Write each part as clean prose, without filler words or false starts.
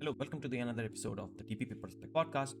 Hello, welcome to the another episode of the TPP Perspective podcast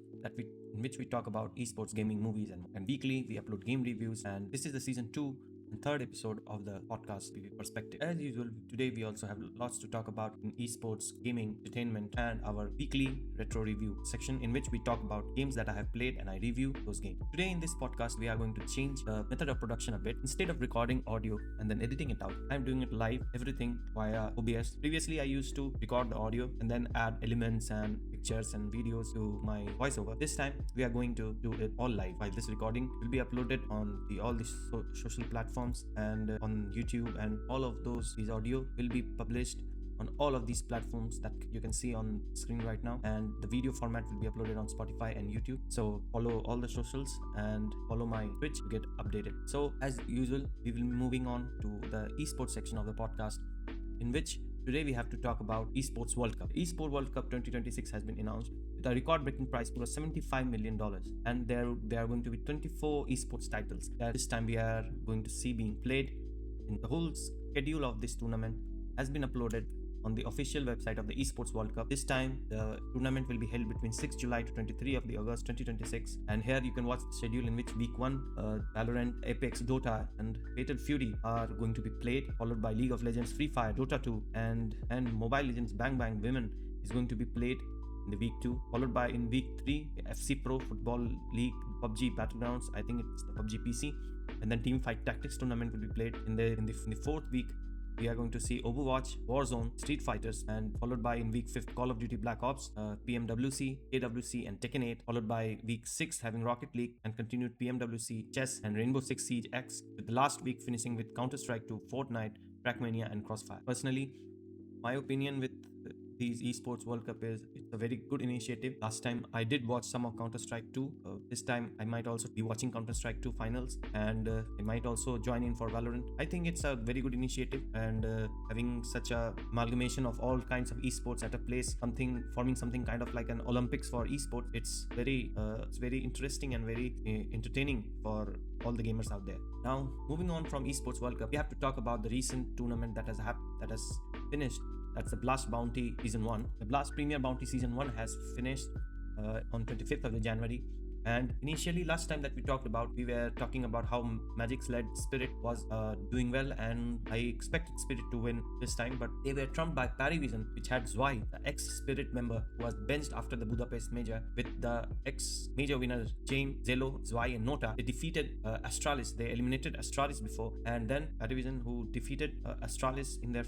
in which we talk about esports, gaming, movies, and weekly we upload game reviews. And this is the season 2 and third episode of the podcast TPP Perspective. As usual, today we also have lots to talk about in esports, gaming, entertainment, and our weekly retro review section in which we talk about games that I have played and I review those games. Today in this podcast, we are going to change the method of production a bit. Instead of recording audio and then editing it out, I'm doing it live, everything via OBS. Previously, I used to record the audio and then add elements and pictures and videos to my voiceover. This time, we are going to do it all live. While this recording will be uploaded on all the social platforms and on YouTube, and all of these audio will be published on all of these platforms that you can see on screen right now, and the video format will be uploaded on Spotify and YouTube. So follow all the socials and follow my Twitch to get updated. So as usual, we will be moving on to the esports section of the podcast, in which today we have to talk about Esports World Cup. Esports World Cup 2026 has been announced with a record-breaking prize pool of $75 million, and there are going to be 24 esports titles that this time we are going to see being played. In the whole schedule of this tournament has been uploaded on the official website of the Esports World Cup. This time, the tournament will be held between 6 July to 23 of the August 2026. And here you can watch the schedule in which Week 1, Valorant, Apex, Dota, and Fatal Fury are going to be played, followed by League of Legends, Free Fire, Dota 2, and Mobile Legends Bang Bang Women is going to be played in the Week 2, followed by in Week 3, FC Pro Football League, PUBG Battlegrounds, I think it's the PUBG PC, and then Teamfight Tactics tournament will be played in the fourth week. We are going to see Overwatch, Warzone, Street Fighters, and followed by in Week 5 Call of Duty Black Ops, PMWC, EWC, and Tekken 8, followed by Week 6 having Rocket League and continued PMWC, Chess, and Rainbow Six Siege X, with the last week finishing with Counter-Strike 2, Fortnite, Trackmania, and Crossfire. Personally, my opinion with these Esports World Cup is it's a very good initiative. Last time I did watch some of Counter-Strike 2. This time I might also be watching Counter-Strike 2 finals, and I might also join in for Valorant. I think it's a very good initiative, and having such a amalgamation of all kinds of esports at a place, forming something kind of like an Olympics for esports. It's very interesting and very entertaining for all the gamers out there. Now, moving on from Esports World Cup, we have to talk about the recent tournament that has finished. That's the Blast Bounty Season 1. The Blast Premier Bounty Season 1 has finished on 25th of January. And initially, last time that we talked about, we were talking about how Magic's led Spirit was doing well, and I expected Spirit to win this time, but they were trumped by Parivision, which had Zwei, the ex-Spirit member who was benched after the Budapest Major, with the ex-Major winners James, Zelo, Zwei, and Nota. They defeated Astralis. They eliminated Astralis before, and then Parivision, who defeated Astralis in their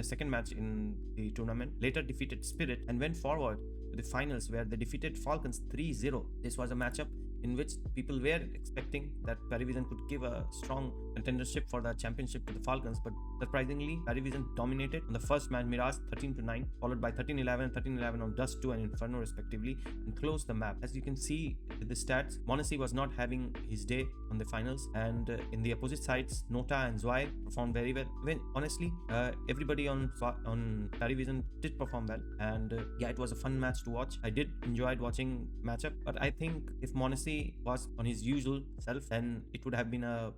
second match in the tournament, later defeated Spirit and went forward to the finals, where they defeated Falcons 3-0. This was a matchup in which people were expecting that Parivision could give a strong contendership for the championship to the Falcons, but surprisingly, Parivision dominated on the first match, Mirage 13-9, followed by 13-11, 13-11 on Dust 2 and Inferno respectively, and closed the map. As you can see with the stats, monacy was not having his day on the finals, and in the opposite sides, Nota and Zwei performed very well. Honestly, everybody on Parivision did perform well, and it was a fun match to watch. I did enjoy watching matchup, but I think if monacy was on his usual self, then it would have been a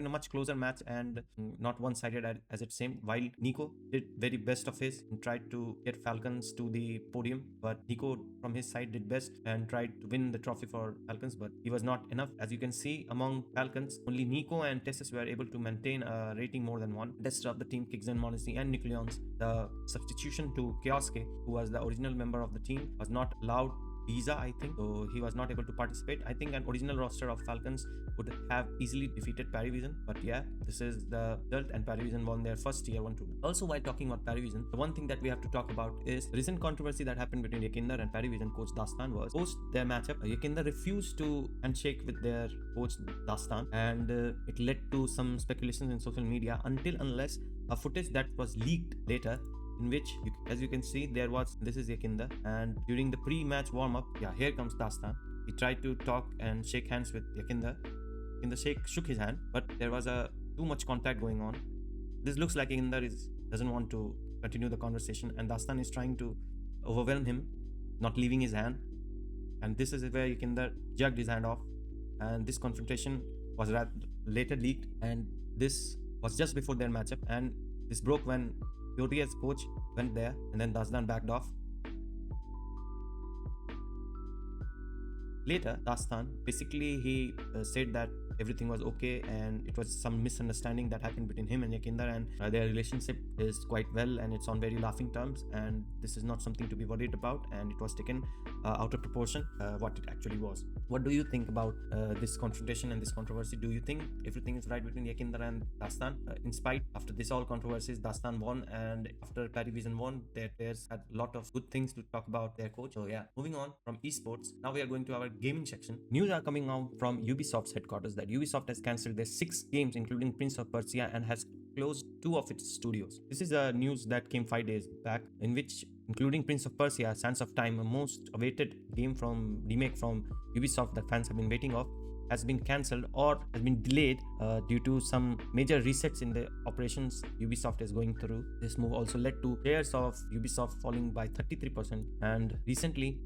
much closer match, and not one-sided as it seemed. While Nico did very best of his and tried to get Falcons to the podium, but Nico from his side did best and tried to win the trophy for Falcons, but he was not enough. As you can see, among Falcons, only Nico and Tessus were able to maintain a rating more than 1. The rest of the team, Kixen, Monacy, and Nucleons, the substitution to Kioske, who was the original member of the team, was not allowed visa, I think, so he was not able to participate. I think an original roster of Falcons would have easily defeated Parivision, but this is the result, and Parivision won their first tier 1 tournament. Also, while talking about Parivision, the one thing that we have to talk about is the recent controversy that happened between Yekindar and Parivision coach Dastan. Was post their matchup, Yekindar refused to handshake with their coach Dastan, and it led to some speculations in social media unless a footage that was leaked later, in which, as you can see, this is Yekindar, and during the pre-match warm-up, here comes Dastan. He tried to talk and shake hands with Yekindar. Yekindar shook his hand, but there was too much contact going on. This looks like Yekindar doesn't want to continue the conversation, and Dastan is trying to overwhelm him, not leaving his hand. And this is where Yekindar jerked his hand off, and this confrontation was later leaked, and this was just before their matchup, and this broke when Yotia's coach went there, and then Dastan backed off. later, Dastan, basically he said that everything was okay and it was some misunderstanding that happened between him and Yekindar, and their relationship is quite well and it's on very laughing terms, and this is not something to be worried about, and it was taken out of proportion what it actually was. What do you think about this confrontation and this controversy? Do you think everything is right between Yekindar and Dastan? In spite, after this all controversies, Dastan won, and after Parivision won, their players had a lot of good things to talk about their coach. So yeah, moving on from esports, now we are going to our gaming section. News are coming out from Ubisoft's headquarters that Ubisoft has cancelled their 6 games, including Prince of Persia, and has closed 2 of its studios. This is a news that came 5 days back, in which including Prince of Persia, Sands of Time, a most awaited game from remake from Ubisoft that fans have been waiting of, has been cancelled or has been delayed due to some major resets in the operations Ubisoft is going through. This move also led to shares of Ubisoft falling by 33%. And recently,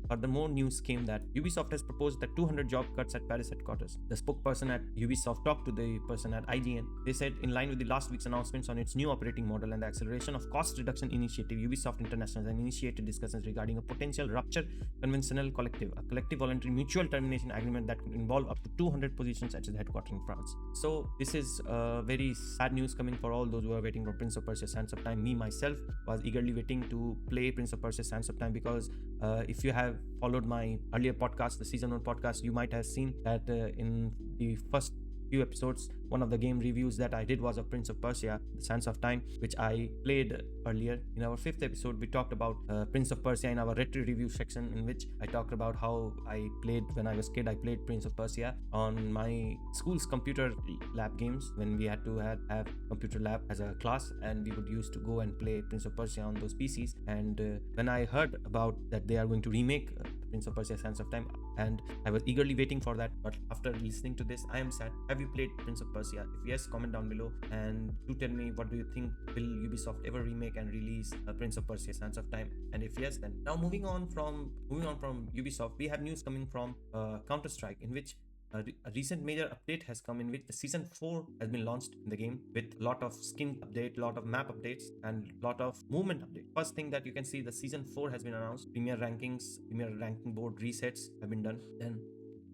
furthermore news came that Ubisoft has proposed that 200 job cuts at Paris headquarters. The spokesperson at Ubisoft talked to the person at IGN. They said, in line with the last week's announcements on its new operating model and the acceleration of cost reduction initiative, Ubisoft International has initiated discussions regarding a potential rupture conventional collective, a collective voluntary mutual termination agreement that could involve up to 200 positions at its headquarters in France. So this is very sad news coming for all those who are waiting for Prince of Persia Sands of Time. Me myself was eagerly waiting to play Prince of Persia Sands of Time, because if you have followed my earlier podcast, the season 1 podcast, you might have seen that in the first few episodes, one of the game reviews that I did was of Prince of Persia, The Sands of Time, which I played earlier. In our 5th episode, we talked about Prince of Persia in our retro review section, in which I talked about how I played when I was a kid. I played Prince of Persia on my school's computer lab games when we had to have computer lab as a class, and we would used to go and play Prince of Persia on those PCs. And when I heard about that they are going to remake Prince of Persia Sands of Time, and I was eagerly waiting for that, but after listening to this, I am sad. Have you played Prince of Persia? If yes, comment down below and do tell me, what do you think? Will Ubisoft ever remake and release Prince of Persia Sands of Time? And if yes, then now moving on from Ubisoft, we have news coming from Counter-Strike, in which a recent major update has come, in which the season 4 has been launched in the game with a lot of skin update, lot of map updates, and lot of movement update. First thing that you can see, the season 4 has been announced. Premier ranking board resets have been done. Then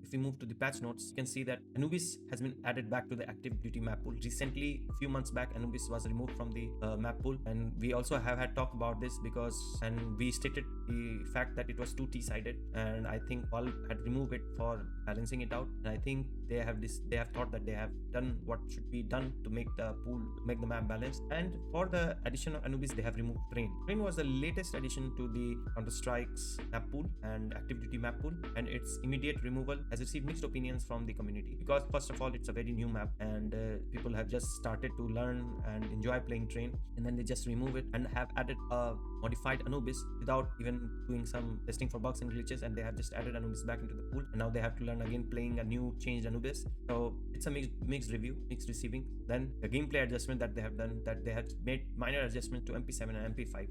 if we move to the patch notes, you can see that Anubis has been added back to the active duty map pool. Recently, a few months back, Anubis was removed from the map pool, and we also have had talk about this and we stated the fact that it was too T-sided, and I think Valve had removed it for balancing it out. And I think they have thought that they have done what should be done to make the map balanced. And for the addition of Anubis, they have removed Train. Train was the latest addition to the Counter-Strike's map pool and active duty map pool, and its immediate removal has received mixed opinions from the community, because first of all, it's a very new map, and people have just started to learn and enjoy playing Train, and then they just remove it and have added a modified Anubis without even doing some testing for bugs and glitches, and they have just added Anubis back into the pool, and now they have to learn again playing a new changed Anubis. So it's a mixed receiving. Then the gameplay adjustment that they have done, that they had made minor adjustments to MP7 and MP5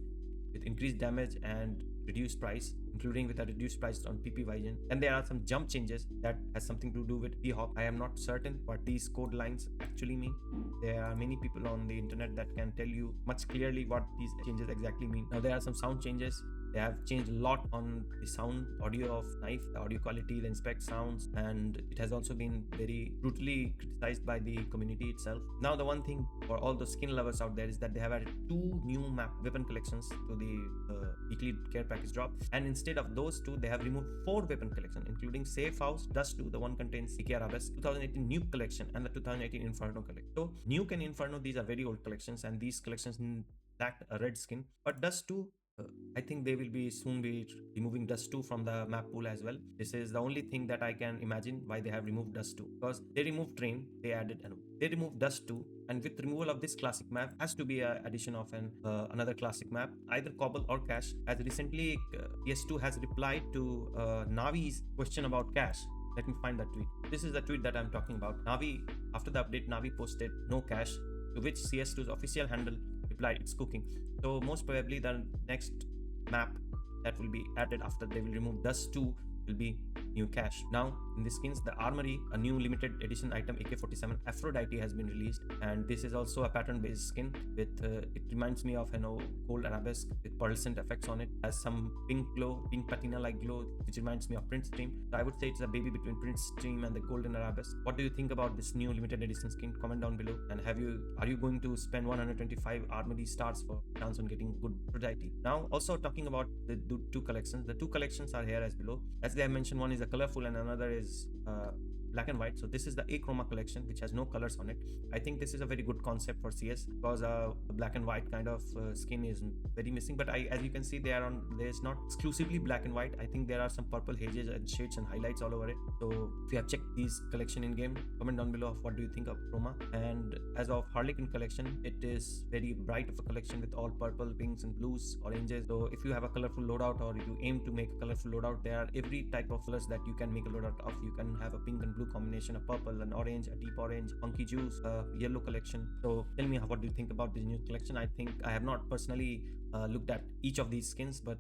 with increased damage and reduced price, including with a reduced price on PP Vision. And there are some jump changes that has something to do with p-hop. I am not certain what these code lines actually mean. There are many people on the internet that can tell you much clearly what these changes exactly mean. Now there are some sound changes. They have changed a lot on the sound audio of Knife, the audio quality, the inspect sounds, and it has also been very brutally criticized by the community itself. Now the one thing for all the skin lovers out there is that they have added 2 new map weapon collections to the weekly care package drop, and instead of those 2, they have removed 4 weapon collections, including Safe House, Dust 2, the one contains CK Arabesque, 2018 Nuke collection, and the 2018 Inferno collection. So Nuke and Inferno, these are very old collections, and these collections lacked a red skin, but Dust 2, I think they will be soon be removing Dust 2 from the map pool as well. This is the only thing that I can imagine why they have removed Dust 2, because they removed Train, they added Anu. They removed Dust 2, and with removal of this classic map has to be an addition of another classic map, either Cobble or Cache. As recently PS2 has replied to Navi's question about Cache. Let me find that tweet. This is the tweet that I'm talking about. Navi, after the update, Navi posted no cache, to which CS2's official handle replied, it's cooking. So most probably the next map that will be added after they will remove Dust 2 will be new cash. Now, in the skins, the Armory, a new limited edition item AK-47 Aphrodite has been released, and this is also a pattern-based skin with it reminds me of gold arabesque with pearlescent effects on it, has some pink glow, pink patina-like glow, which reminds me of Prince Stream. So I would say it's a baby between Prince Stream and the golden arabesque. What do you think about this new limited edition skin? Comment down below. And are you going to spend 125 Armory stars for chance on getting good Aphrodite? Now, also talking about the two collections. The two collections are here as below. As they have mentioned, one is a colorful and another is black and white. So this is the Achroma collection, which has no colors on it. I think this is a very good concept for CS because the black and white kind of skin is very missing. But as you can see, there's not exclusively black and white. I think there are some purple hedges and shades and highlights all over it. So if you have checked these collection in game, comment down below of what do you think of Chroma. And as of Harlequin collection, it is very bright of a collection with all purple, pinks and blues, oranges. So if you have a colorful loadout or if you aim to make a colorful loadout, there are every type of colors that you can make a loadout of. You can have a pink and blue combination, a purple, an orange, a deep orange, funky juice, a yellow collection. So tell me what do you think about this new collection. I think I have not personally looked at each of these skins, but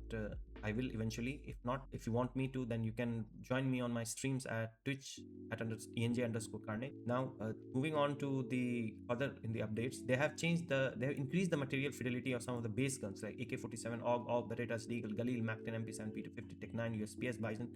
I will eventually. If not, if you want me to, then you can join me on my streams at Twitch at ENJ_Carne. Now, moving on to the other in the updates, they have increased the material fidelity of some of the base guns like AK-47, AUG, Berettas, Deagle, Galil, MAC-10, MP7, P250, Tech-9, USPS, Bison,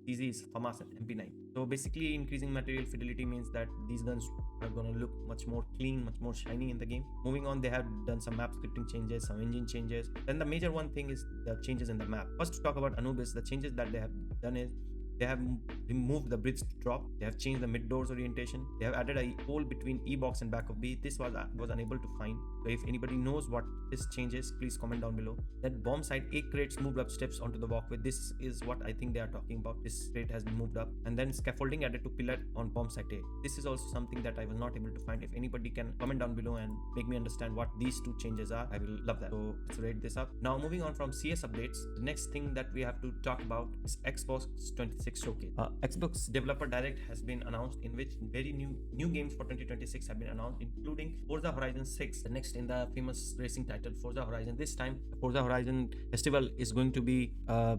TZs, FAMAS, and MP9. So basically, increasing material fidelity means that these guns are going to look much more clean, much more shiny in the game. Moving on, they have done some map scripting changes, some engine changes. Then the major one thing is the changes in the map. First, to talk about Anubis, the changes that they have done is they have removed the bridge to drop. They have changed the mid doors orientation. They have added a hole between E box and back of B. This was unable to find. So if anybody knows what this change is, please comment down below. Then bomb site A crates moved up steps onto the walkway. This is what I think they are talking about. This crate has been moved up, and then scaffolding added to pillar on bomb site A. This is also something that I was not able to find. If anybody can comment down below and make me understand what these two changes are, I will love that. So let's rate this up. Now moving on from CS updates, the next thing that we have to talk about is Xbox 26 Showcase. Xbox Developer Direct has been announced, in which very new games for 2026 have been announced, including Forza Horizon 6, the next in the famous racing title Forza Horizon. This time, the Forza Horizon festival is going to be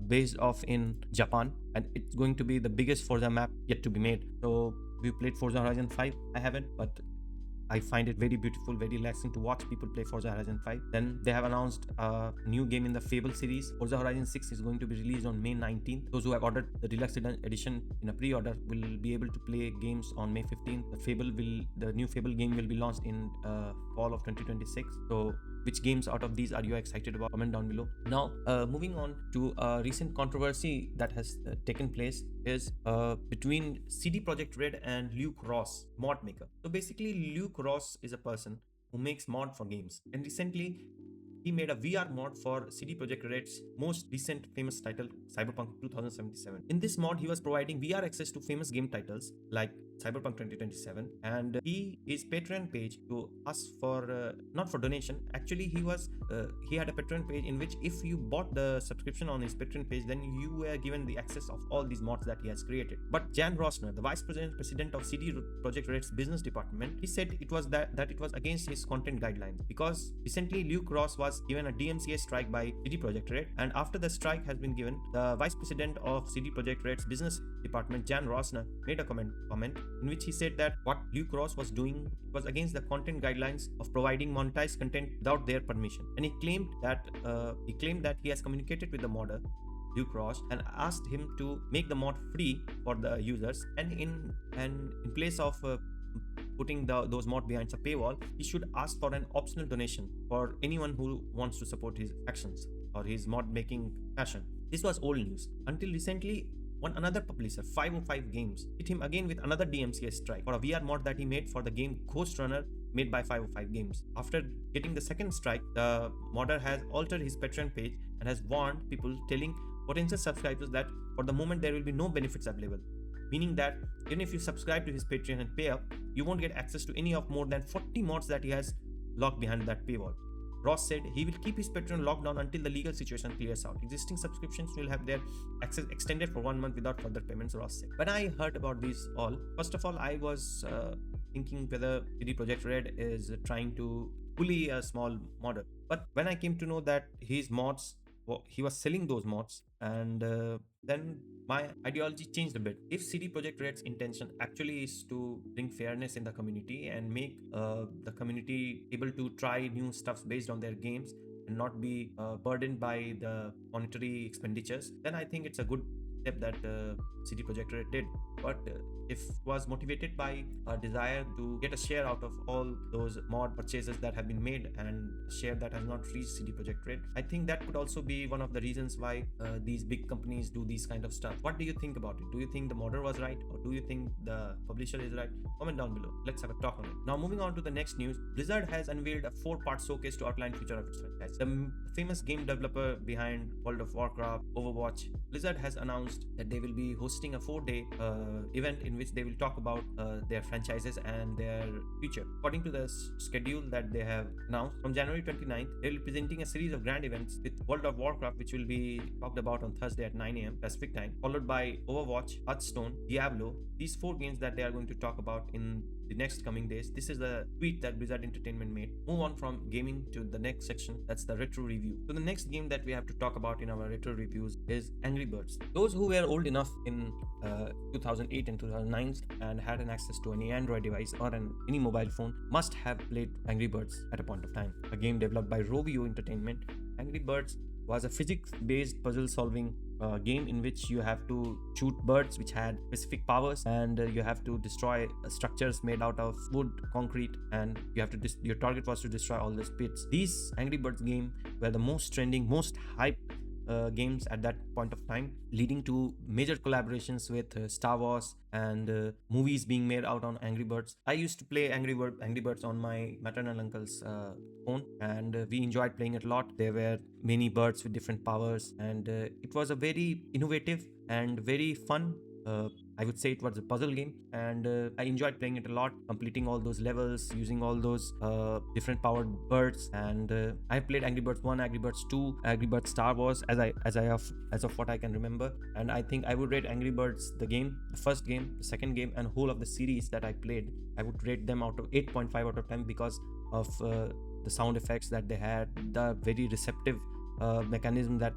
based off in Japan, and it's going to be the biggest Forza map yet to be made. So we played Forza Horizon 5. I haven't, but I find it very beautiful, very relaxing to watch people play Forza Horizon 5. Then they have announced a new game in the Fable series. Forza Horizon 6 is going to be released on May 19th. Those who have ordered the deluxe edition in a pre-order will be able to play games on May 15th. The new Fable game will be launched in fall of 2026. So which games out of these are you excited about? Comment down below. Now, moving on to a recent controversy that has taken place is between CD Projekt Red and Luke Ross, mod maker. So basically, Luke Ross is a person who makes mod for games, and recently he made a VR mod for CD Projekt Red's most recent famous title, Cyberpunk 2077. In this mod, he was providing VR access to famous game titles like Cyberpunk 2027, and his Patreon page to ask for not for donation. Actually, he had a Patreon page in which if you bought the subscription on his Patreon page, then you were given the access of all these mods that he has created. But Jan Rosner, the vice president of CD Projekt Red's business department, he said it was that it was against his content guidelines, because recently Luke Ross was given a DMCA strike by CD Projekt Red, and after the strike has been given, the vice president of CD Projekt Red's business department, Jan Rosner, made a comment in which he said that what Luke Ross was doing was against the content guidelines of providing monetized content without their permission. And he claimed that he has communicated with the modder, Luke Ross, and asked him to make the mod free for the users, and in place of putting those mod behind a paywall, he should ask for an optional donation for anyone who wants to support his actions or his mod making passion. This was old news until recently. Another publisher, 505 Games, hit him again with another DMCA strike for a VR mod that he made for the game Ghost Runner, made by 505 Games. After getting the second strike, the modder has altered his Patreon page and has warned people, telling potential subscribers that for the moment there will be no benefits available, meaning that even if you subscribe to his Patreon and pay up, you won't get access to any of more than 40 mods that he has locked behind that paywall. Ross said he will keep his Patreon locked down until the legal situation clears out. Existing subscriptions will have their access extended for 1 month without further payments, Ross said. When I heard about this all, first of all, I was thinking whether CD Projekt Red is trying to bully a small modder. But when I came to know that his mods he was selling those mods, and then my ideology changed a bit. If CD Projekt Red's intention actually is to bring fairness in the community and make the community able to try new stuffs based on their games and not be burdened by the monetary expenditures, then I think it's a good step that CD Projekt Red did. But if was motivated by a desire to get a share out of all those mod purchases that have been made and a share that has not reached CD Projekt Red, I think that could also be one of the reasons why these big companies do these kind of stuff. What do you think about it? Do you think the modder was right, or do you think the publisher is right? Comment down below. Let's have a talk on it. Now, moving on to the next news, Blizzard has unveiled a 4-part showcase to outline future of its franchise. The famous game developer behind World of Warcraft, Overwatch, Blizzard has announced that they will be hosting a 4-day event in which they will talk about their franchises and their future. According to the schedule that they have announced, from January 29th, they will be presenting a series of grand events with World of Warcraft, which will be talked about on Thursday at 9 a.m. Pacific time, followed by Overwatch, Hearthstone, Diablo. These 4 games that they are going to talk about in the next coming days. This is the tweet that Blizzard Entertainment made. Move on from gaming to the next section, that's the retro review. So the next game that we have to talk about in our retro reviews is Angry Birds. Those who were old enough in 2008 and 2009 and had an access to any Android device or any mobile phone must have played Angry Birds at a point of time. A game developed by Rovio Entertainment, Angry Birds was a physics-based puzzle-solving game in which you have to shoot birds which had specific powers, and you have to destroy structures made out of wood, concrete, and you have to your target was to destroy all the pits. These Angry Birds game were the most trending, most hyped games at that point of time, leading to major collaborations with Star Wars and movies being made out on Angry Birds. I used to play Angry Birds on my maternal uncle's phone, and we enjoyed playing it a lot. There were many birds with different powers, and it was a very innovative and very fun, I would say it was a puzzle game, and I enjoyed playing it a lot, completing all those levels, using all those different powered birds. And I played Angry Birds 1, Angry Birds 2, Angry Birds Star Wars as of what I can remember. And I think I would rate Angry Birds, the game, the first game, the second game, and whole of the series that I played, I would rate them out of 8.5 out of 10 because of the sound effects that they had, the very receptive mechanism that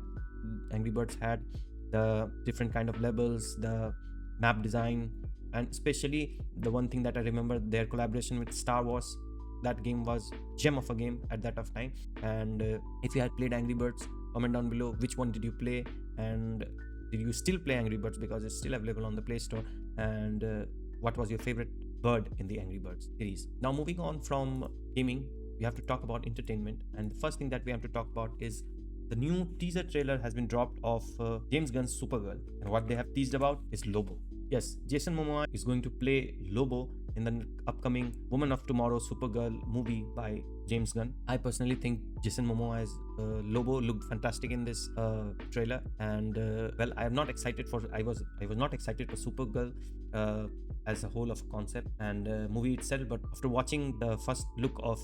Angry Birds had, the different kind of levels, the map design, and especially the one thing that I remember, their collaboration with Star Wars. That game was gem of a game at that of time. And if you had played Angry Birds, comment down below which one did you play, and did you still play Angry Birds because it's still available on the Play Store, and what was your favorite bird in the Angry Birds series. Now, moving on from gaming, we have to talk about entertainment, and the first thing that we have to talk about is the new teaser trailer has been dropped of James Gunn's Supergirl, and what they have teased about is Lobo. Yes, Jason Momoa is going to play Lobo in the upcoming Woman of Tomorrow Supergirl movie by James Gunn. I personally think Jason Momoa as Lobo looked fantastic in this trailer, and well, I am not excited for. I was not excited for Supergirl as a whole of a concept and movie itself, but after watching the first look of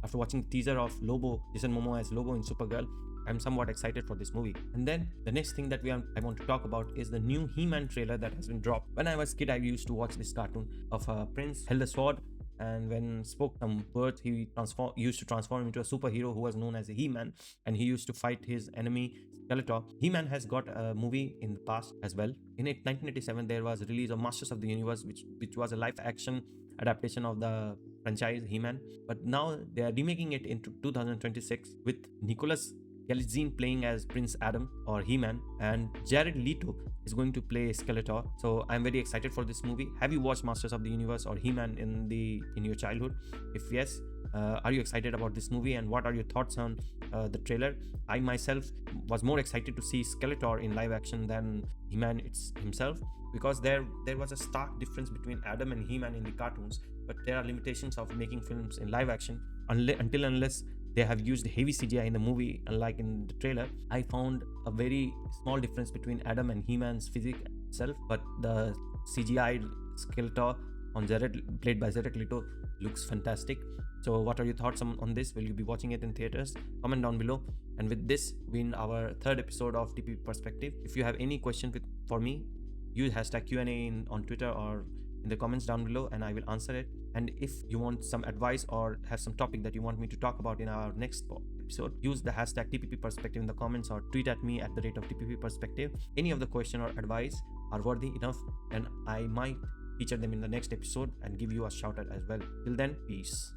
after watching the teaser of Lobo, Jason Momoa as Lobo in Supergirl, I'm somewhat excited for this movie. And then the next thing that I want to talk about is the new He-Man trailer that has been dropped. When I was a kid, I used to watch this cartoon of a prince held a sword, and when spoke some words, he used to transform into a superhero who was known as a He-Man, and he used to fight his enemy Skeletor. He-Man has got a movie in the past as well. In 1987, there was a release of Masters of the Universe, which was a live action adaptation of the franchise He-Man, but now they are remaking it into 2026 with Nicholas Galitzine playing as Prince Adam or He-Man, and Jared Leto is going to play Skeletor. So I'm very excited for this movie. Have you watched Masters of the Universe or He-Man in your childhood? If yes, are you excited about this movie, and what are your thoughts on the trailer? I myself was more excited to see Skeletor in live action than He-Man himself, because there was a stark difference between Adam and He-Man in the cartoons, but there are limitations of making films in live action unless they have used heavy CGI in the movie. Unlike in the trailer, I found a very small difference between Adam and He-Man's physique itself, but the CGI Skeletor played by Jared Leto looks fantastic. So what are your thoughts on this? Will you be watching it in theaters? Comment down below. And with this, we end our third episode of DP Perspective. If you have any question for me, use hashtag Q&A on Twitter or in the comments down below, and I will answer it. And if you want some advice or have some topic that you want me to talk about in our next episode. Use the hashtag TPP Perspective in the comments or tweet at me at the rate of TPP Perspective. Any of the question or advice are worthy enough, and I might feature them in the next episode and give you a shout out as well. Till then, peace.